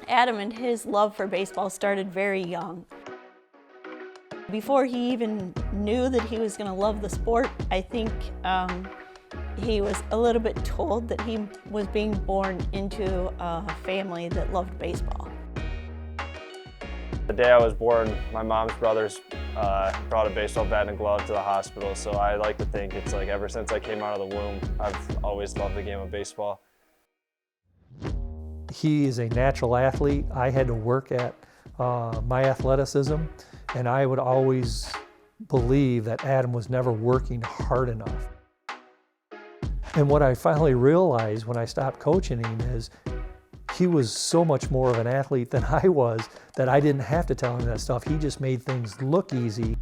Adam and his love for baseball started very young. Before he even knew that he was going to love the sport, I think he was a little bit told that he was being born into a family that loved baseball. The day I was born, my mom's brothers brought a baseball bat and a glove to the hospital, so I like to think it's like ever since I came out of the womb, I've always loved the game of baseball. He is a natural athlete. I had to work at my athleticism, and I would always believe that Adam was never working hard enough. And what I finally realized when I stopped coaching him is he was so much more of an athlete than I was that I didn't have to tell him that stuff. He just made things look easy.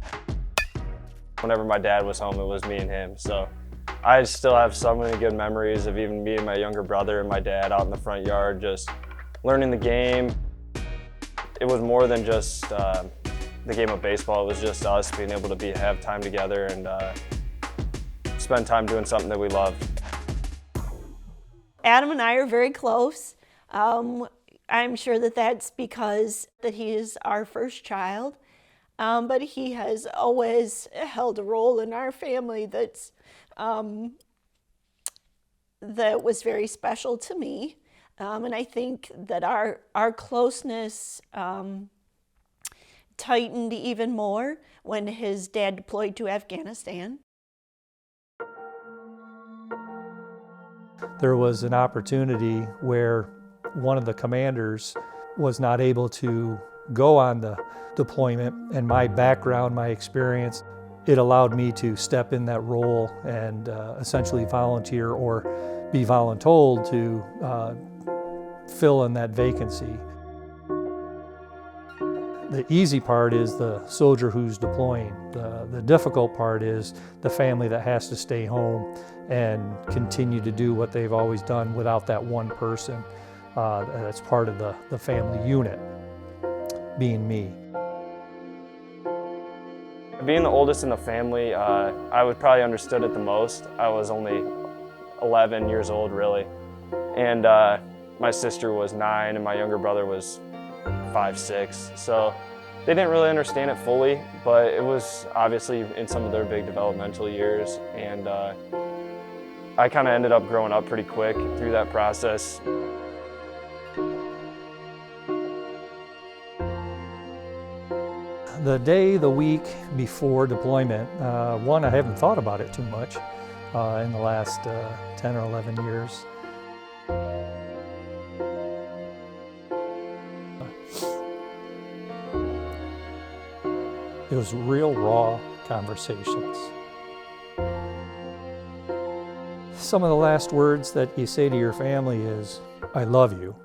Whenever my dad was home, it was me and him. So I still have so many good memories of even me and my younger brother and my dad out in the front yard just learning the game. It was more than just the game of baseball. It was just us being able to have time together and spend time doing something that we loved. Adam and I are very close. I'm sure that that's because that he is our first child, but he has always held a role in our family that was very special to me, and I think that our closeness tightened even more when his dad deployed to Afghanistan. There was an opportunity where one of the commanders was not able to go on the deployment, and my background, my experience, it allowed me to step in that role and essentially volunteer or be voluntold to fill in that vacancy. The easy part is the soldier who's deploying. The difficult part is the family that has to stay home and continue to do what they've always done without that one person that's part of the family unit, being me. Being the oldest in the family, I was probably understood it the most. I was only 11 years old, really. And my sister was 9 and my younger brother was 5, 6. So they didn't really understand it fully, but it was obviously in some of their big developmental years. And I kind of ended up growing up pretty quick through that process. The day, the week before deployment, one, I haven't thought about it too much in the last 10 or 11 years. It was real raw conversations. Some of the last words that you say to your family is, "I love you."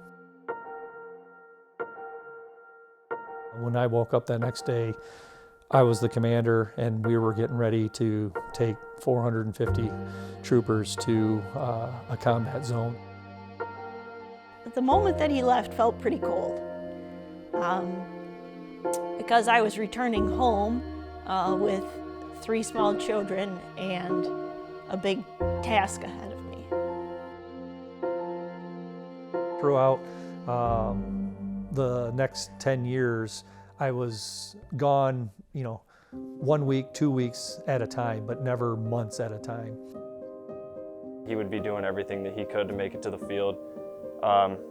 When I woke up that next day, I was the commander and we were getting ready to take 450 troopers to a combat zone. The moment that he left felt pretty cold. Because I was returning home with 3 small children and a big task ahead of me. Throughout the next 10 years, I was gone, 1 week, 2 weeks at a time, but never months at a time. He would be doing everything that he could to make it to the field.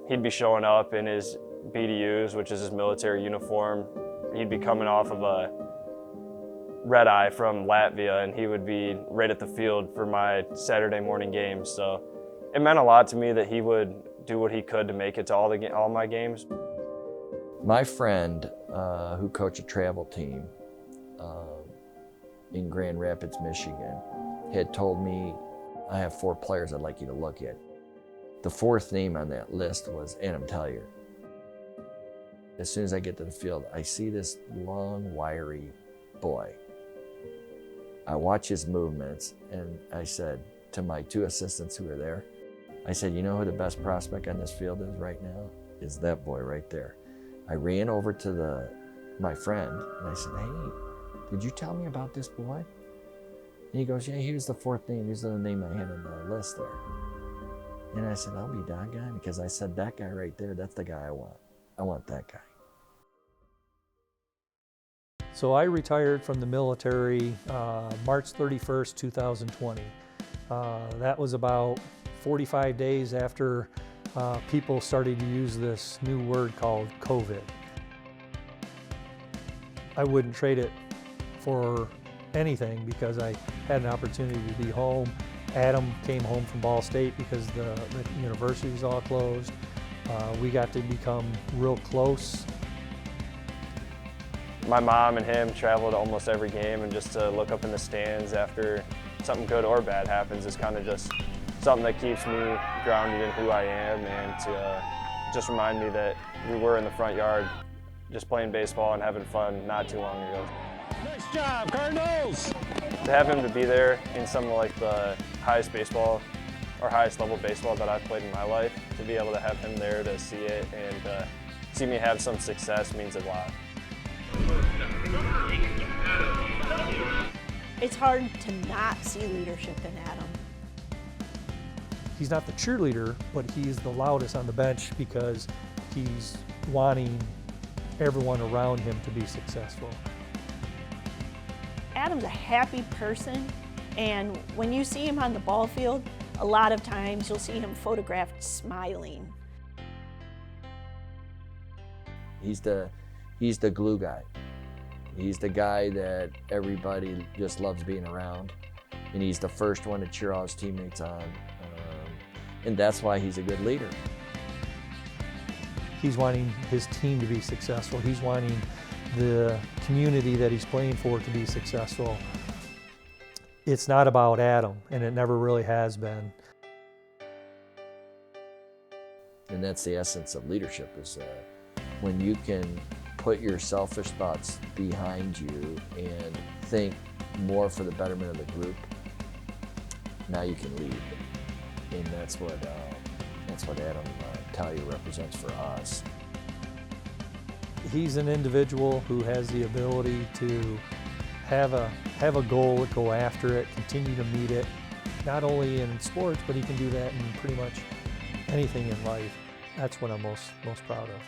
He'd be showing up in his BDUs, which is his military uniform. He'd be coming off of a red eye from Latvia, and he would be right at the field for my Saturday morning games. So it meant a lot to me that he would do what he could to make it to all my games. My friend who coached a travel team in Grand Rapids, Michigan, had told me, "I have 4 players I'd like you to look at." The 4th name on that list was Adam Tellier. As soon as I get to the field, I see this long, wiry boy. I watch his movements, and I said to my 2 assistants who were there, I said, "You know who the best prospect on this field is right now? Is that boy right there." I ran over to my friend, and I said, "Hey, did you tell me about this boy?" And he goes, "Yeah, he was the 4th name. He's the name I had on the list there." And I said, "I'll be doggone," because I said, "That guy right there, that's the guy I want." I want that guy. So I retired from the military March 31st, 2020. That was about 45 days after people started to use this new word called COVID. I wouldn't trade it for anything because I had an opportunity to be home. Adam came home from Ball State because the university was all closed. We got to become real close. My mom and him travel to almost every game, and just to look up in the stands after something good or bad happens is kind of just something that keeps me grounded in who I am, and to just remind me that we were in the front yard just playing baseball and having fun not too long ago. Nice job, Cardinals! To have him to be there in some of like the highest baseball or highest level baseball that I've played in my life, to be able to have him there to see it and see me have some success means a lot. It's hard to not see leadership in Adam. He's not the cheerleader, but he's the loudest on the bench because he's wanting everyone around him to be successful. Adam's a happy person, and when you see him on the ball field, a lot of times you'll see him photographed smiling. He's the glue guy. He's the guy that everybody just loves being around, and he's the first one to cheer all his teammates on, and that's why he's a good leader. He's wanting his team to be successful. He's wanting the community that he's playing for to be successful. It's not about Adam, and it never really has been. And that's the essence of leadership, is when you can put your selfish thoughts behind you and think more for the betterment of the group, now you can lead. And that's what Adam Tellier represents for us. He's an individual who has the ability to have a goal, go after it, continue to meet it, not only in sports, but he can do that in pretty much anything in life. That's what I'm most proud of.